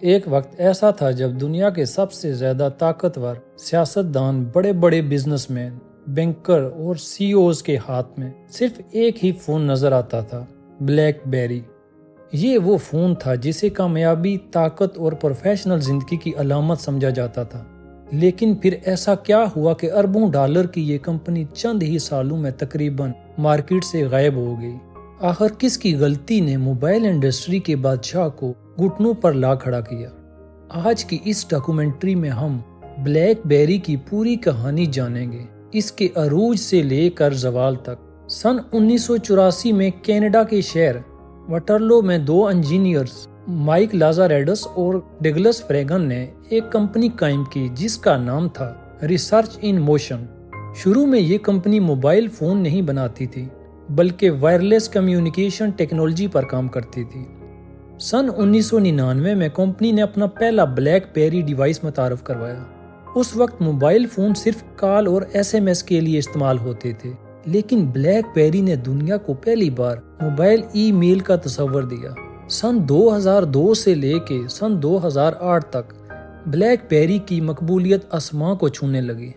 ایک وقت ایسا تھا جب دنیا کے سب سے زیادہ طاقتور سیاستدان، بڑے بڑے بزنس مین، بینکر اور سی اوز کے ہاتھ میں صرف ایک ہی فون نظر آتا تھا، بلیک بیری۔ یہ وہ فون تھا جسے کامیابی، طاقت اور پروفیشنل زندگی کی علامت سمجھا جاتا تھا۔ لیکن پھر ایسا کیا ہوا کہ اربوں ڈالر کی یہ کمپنی چند ہی سالوں میں تقریباً مارکیٹ سے غائب ہو گئی؟ آخر کس کی غلطی نے موبائل انڈسٹری کے بادشاہ کو گھٹنوں پر لا کھڑا کیا؟ آج کی اس ڈاکومنٹری میں ہم بلیک بیری کی پوری کہانی جانیں گے، اس کے عروج سے لے کر زوال تک۔ سن 1984 میں کینیڈا کے شہر وٹرلو میں دو انجینئرز مائک لازاریڈس اور ڈگلس فریگن نے ایک کمپنی قائم کی جس کا نام تھا ریسرچ ان موشن۔ شروع میں یہ کمپنی موبائل فون نہیں بناتی تھی بلکہ وائرلیس کمیونیکیشن ٹیکنالوجی پر کام کرتی تھی۔ سن 1999 میں کمپنی نے اپنا پہلا بلیک بیری ڈیوائس متعارف کروایا۔ اس وقت موبائل فون صرف کال اور SMS کے لیے استعمال ہوتے تھے، لیکن بلیک بیری نے دنیا کو پہلی بار موبائل ای میل کا تصور دیا۔ سن 2002 سے لے کے سن 2008 تک بلیک بیری کی مقبولیت آسمان کو چھونے لگی۔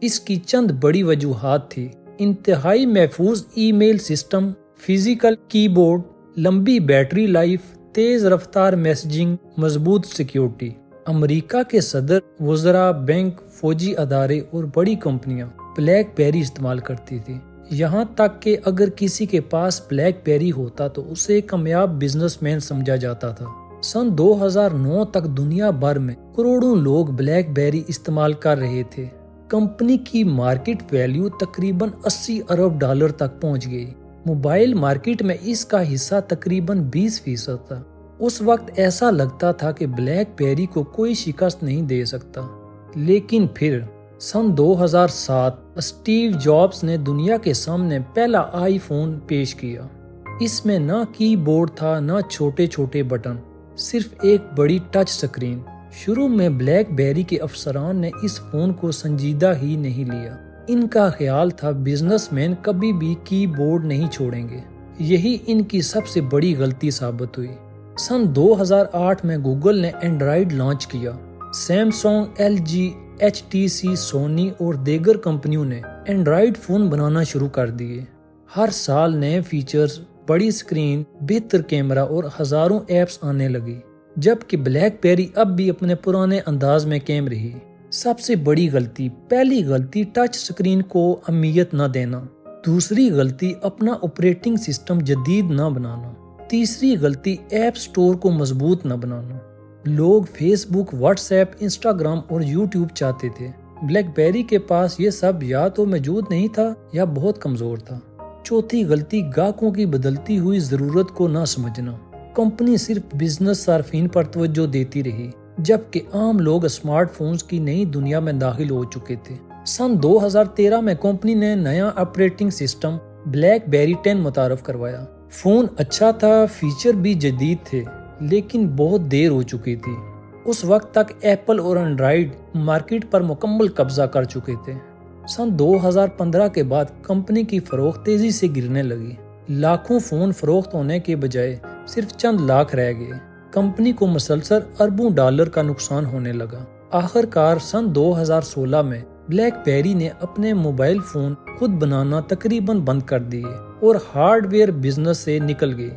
اس کی چند بڑی وجوہات تھی: انتہائی محفوظ ای میل سسٹم، فزیکل کی بورڈ، لمبی بیٹری لائف، تیز رفتار میسجنگ، مضبوط سیکیورٹی۔ امریکہ کے صدر، وزراء، بینک، فوجی ادارے اور بڑی کمپنیاں بلیک بیری استعمال کرتی تھی، یہاں تک کہ اگر کسی کے پاس بلیک بیری ہوتا تو اسے کامیاب بزنس مین سمجھا جاتا تھا۔ سن 2009 تک دنیا بھر میں کروڑوں لوگ بلیک بیری استعمال کر رہے تھے۔ کمپنی کی مارکیٹ ویلیو تقریباً 80 ارب ڈالر تک پہنچ گئی۔ موبائل مارکیٹ میں اس کا حصہ تقریباً 20% تھا۔ اس وقت ایسا لگتا تھا کہ بلیک بیری کو کوئی شکست نہیں دے سکتا۔ لیکن پھر سن 2007 اسٹیو جابز نے دنیا کے سامنے پہلا آئی فون پیش کیا۔ اس میں نہ کی بورڈ تھا، نہ چھوٹے چھوٹے بٹن، صرف ایک بڑی ٹچ سکرین۔ شروع میں بلیک بیری کے افسران نے اس فون کو سنجیدہ ہی نہیں لیا۔ ان کا خیال تھا بزنس مین کبھی بھی کی بورڈ نہیں چھوڑیں گے۔ یہی ان کی سب سے بڑی غلطی ثابت ہوئی۔ سن 2008 میں گوگل نے اینڈرائیڈ لانچ کیا۔ سیمسنگ، LG، HTC، سونی اور دیگر کمپنیوں نے اینڈرائیڈ فون بنانا شروع کر دیے۔ ہر سال نئے فیچرز، بڑی سکرین، بہتر کیمرہ اور ہزاروں ایپس آنے لگی، جبکہ بلیک بیری اب بھی اپنے پرانے انداز میں قائم رہی۔ سب سے بڑی غلطی، پہلی غلطی ٹچ سکرین کو اہمیت نہ دینا، دوسری غلطی اپنا آپریٹنگ سسٹم جدید نہ بنانا، تیسری غلطی ایپ سٹور کو مضبوط نہ بنانا۔ لوگ فیس بک، واٹس ایپ، انسٹاگرام اور یوٹیوب چاہتے تھے، بلیک بیری کے پاس یہ سب یا تو موجود نہیں تھا یا بہت کمزور تھا۔ چوتھی غلطی، گاہکوں کی بدلتی ہوئی ضرورت کو نہ سمجھنا۔ کمپنی صرف بزنس صارفین پر توجہ دیتی رہی، جبکہ عام لوگ اسمارٹ فونز کی نئی دنیا میں داخل ہو چکے تھے۔ سن 2013 میں کمپنی نے نیا آپریٹنگ سسٹم بلیک بیری 10 متعارف کروایا۔ فون اچھا تھا، فیچر بھی جدید تھے، لیکن بہت دیر ہو چکی تھی۔ اس وقت تک ایپل اور اینڈرائیڈ مارکیٹ پر مکمل قبضہ کر چکے تھے۔ سن 2015 کے بعد کمپنی کی فروخت تیزی سے گرنے لگی۔ لاکھوں فون فروخت ہونے کے بجائے صرف چند لاکھ رہ گئے۔ کمپنی کو مسلسل اربوں ڈالر کا نقصان ہونے لگا۔ آخر کار سن 2016 میں بلیک بیری نے اپنے موبائل فون خود بنانا تقریباً بند کر دیے اور ہارڈ ویئر بزنس سے نکل گئی۔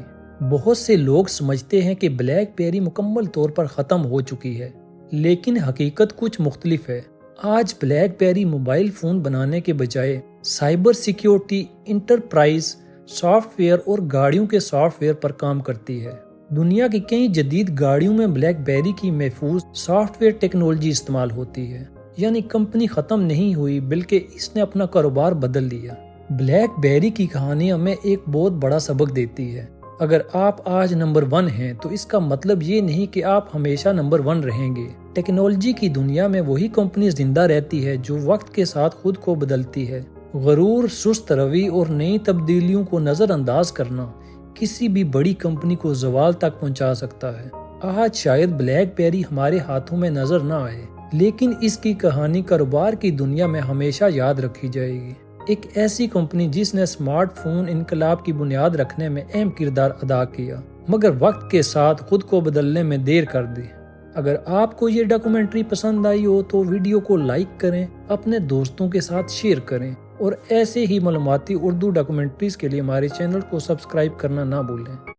بہت سے لوگ سمجھتے ہیں کہ بلیک بیری مکمل طور پر ختم ہو چکی ہے، لیکن حقیقت کچھ مختلف ہے۔ آج بلیک بیری موبائل فون بنانے کے بجائے cyber security, enterprise soft where اور گاڑیوں کے سافٹ ویئر پر کام کرتی ہے۔ دنیا کی کئی جدید گاڑیوں میں بلیک بیری کی محفوظ سافٹ ویئر ٹیکنالوجی استعمال ہوتی ہے، یعنی کمپنی ختم نہیں ہوئی بلکہ اس نے اپنا کاروبار بدل لیا۔ بلیک بیری کی کہانی ہمیں ایک بہت بڑا سبق دیتی ہے۔ اگر آپ آج نمبر 1 ہیں تو اس کا مطلب یہ نہیں کہ آپ ہمیشہ نمبر 1 رہیں گے۔ ٹیکنالوجی کی دنیا میں وہی کمپنی زندہ رہتی ہے جو وقت کے ساتھ خود کو بدلتی ہے۔ غرور، سست روی اور نئی تبدیلیوں کو نظر انداز کرنا کسی بھی بڑی کمپنی کو زوال تک پہنچا سکتا ہے۔ آج شاید بلیک بیری ہمارے ہاتھوں میں نظر نہ آئے، لیکن اس کی کہانی کاروبار کی دنیا میں ہمیشہ یاد رکھی جائے گی۔ ایک ایسی کمپنی جس نے اسمارٹ فون انقلاب کی بنیاد رکھنے میں اہم کردار ادا کیا، مگر وقت کے ساتھ خود کو بدلنے میں دیر کر دی۔ اگر آپ کو یہ ڈاکومنٹری پسند آئی ہو تو ویڈیو کو لائک کریں، اپنے دوستوں کے ساتھ شیئر کریں اور ایسے ہی معلوماتی اردو ڈاکومنٹریز کے لیے ہمارے چینل کو سبسکرائب کرنا نہ بھولیں۔